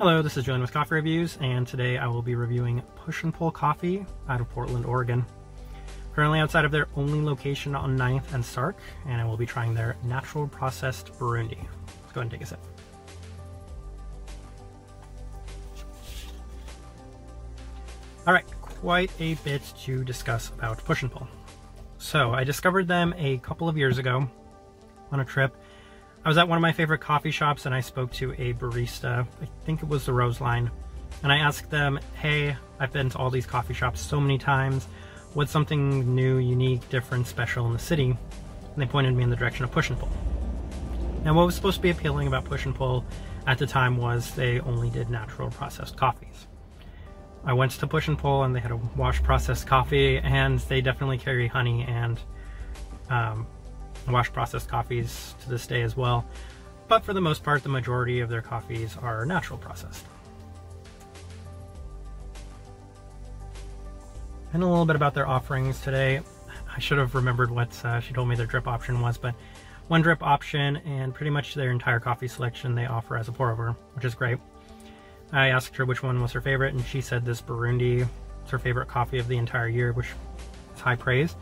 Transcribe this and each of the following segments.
Hello, this is Julian with Coffee Reviews, and today I will be reviewing Push and Pull Coffee out of Portland, Oregon. Currently outside of their only location on 9th and Stark, and I will be trying their natural processed Burundi. Let's go ahead and take a sip. Alright, quite a bit to discuss about Push and Pull. So, I discovered them a couple of years ago on a trip. I was at one of my favorite coffee shops and I spoke to a barista, I think it was the Rose Line, and I asked them, hey, I've been to all these coffee shops so many times, what's something new, unique, different, special in the city? And they pointed me in the direction of Push and Pull. Now what was supposed to be appealing about Push and Pull at the time was they only did natural processed coffees. I went to Push and Pull and they had a wash processed coffee, and they definitely carry honey and wash processed coffees to this day as well, but for the most part the majority of their coffees are natural processed. And a little bit about their offerings today. I should have remembered what she told me their drip option was, but one drip option and pretty much their entire coffee selection they offer as a pour over, which is great. I asked her which one was her favorite, and she said this Burundi is her favorite coffee of the entire year, which is high praise.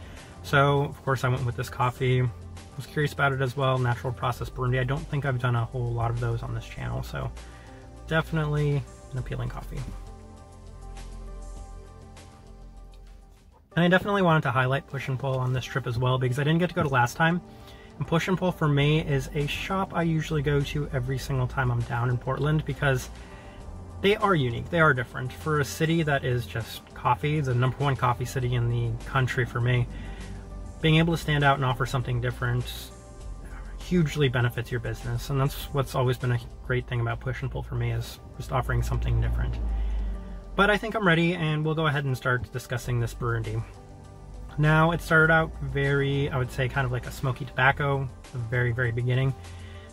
So of course I went with this coffee. Was curious about it as well. Natural processed Burundi. I don't think I've done a whole lot of those on this channel, so definitely an appealing coffee. And I definitely wanted to highlight Push and Pull on this trip as well because I didn't get to go to last time. And Push and Pull for me is a shop I usually go to every single time I'm down in Portland because they are unique. They are different. For a city that is just coffee, the #1 coffee city in the country for me, being able to stand out and offer something different hugely benefits your business, and that's what's always been a great thing about Push and Pull for me, is just offering something different. But I think I'm ready, and we'll go ahead and start discussing this Burundi. Now, it started out very, I would say, kind of like a smoky tobacco at the very, very beginning.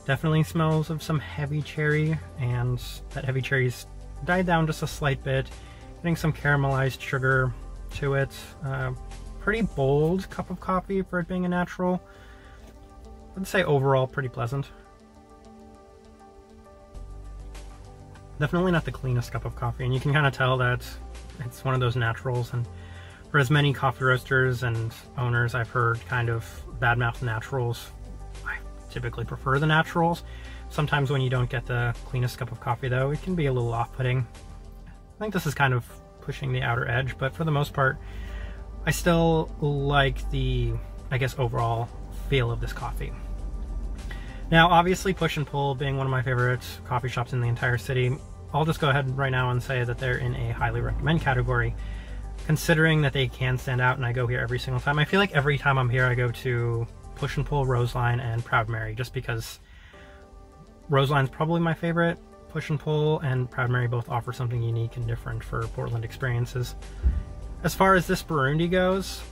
Definitely smells of some heavy cherry, and that heavy cherry's died down just a slight bit, getting some caramelized sugar to it. Pretty bold cup of coffee for it being a natural. I'd say overall pretty pleasant. Definitely not the cleanest cup of coffee, and you can kind of tell that it's one of those naturals, and for as many coffee roasters and owners I've heard kind of badmouth naturals, I typically prefer the naturals. Sometimes when you don't get the cleanest cup of coffee though, it can be a little off-putting. I think this is kind of pushing the outer edge, but for the most part I still like the, I guess, overall feel of this coffee. Now, obviously, Push and Pull being one of my favorite coffee shops in the entire city, I'll just go ahead right now and say that they're in a highly recommend category, considering that they can stand out and I go here every single time. I feel like every time I'm here I go to Push and Pull, Roseline, and Proud Mary, just because Roseline's probably my favorite. Push and Pull and Proud Mary both offer something unique and different for Portland experiences. As far as this Burundi goes,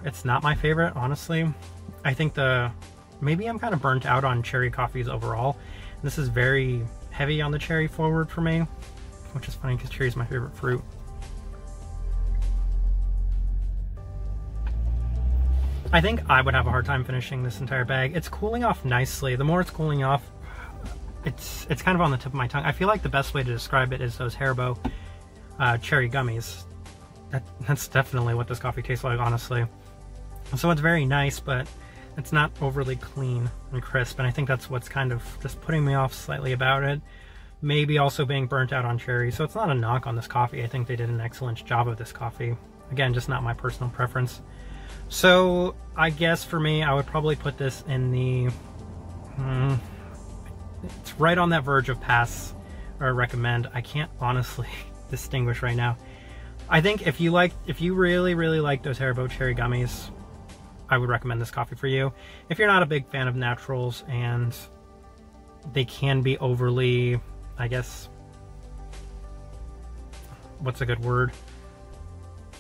it's not my favorite, honestly. I think maybe I'm kind of burnt out on cherry coffees overall. This is very heavy on the cherry forward for me, which is funny because cherry is my favorite fruit. I think I would have a hard time finishing this entire bag. It's cooling off nicely. The more it's cooling off, it's kind of on the tip of my tongue. I feel like the best way to describe it is those Haribo cherry gummies. That's definitely what this coffee tastes like, honestly. So it's very nice, but it's not overly clean and crisp, and I think that's what's kind of just putting me off slightly about it. Maybe also being burnt out on cherry, so it's not a knock on this coffee. I think they did an excellent job of this coffee. Again, just not my personal preference. So I guess for me, I would probably put this in the... it's right on that verge of pass or recommend. I can't honestly distinguish right now. I think if you really, really like those Haribo cherry gummies, I would recommend this coffee for you. If you're not a big fan of naturals and they can be overly, I guess, what's a good word?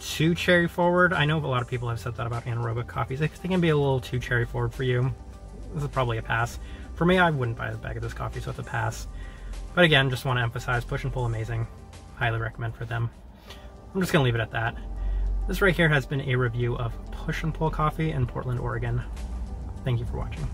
Too cherry forward. I know a lot of people have said that about anaerobic coffees. If they can be a little too cherry forward for you, this is probably a pass. For me, I wouldn't buy a bag of this coffee, so it's a pass. But again, just want to emphasize, Push and Pull, amazing. Highly recommend for them. I'm just going to leave it at that. This right here has been a review of Push and Pull Coffee in Portland, Oregon. Thank you for watching.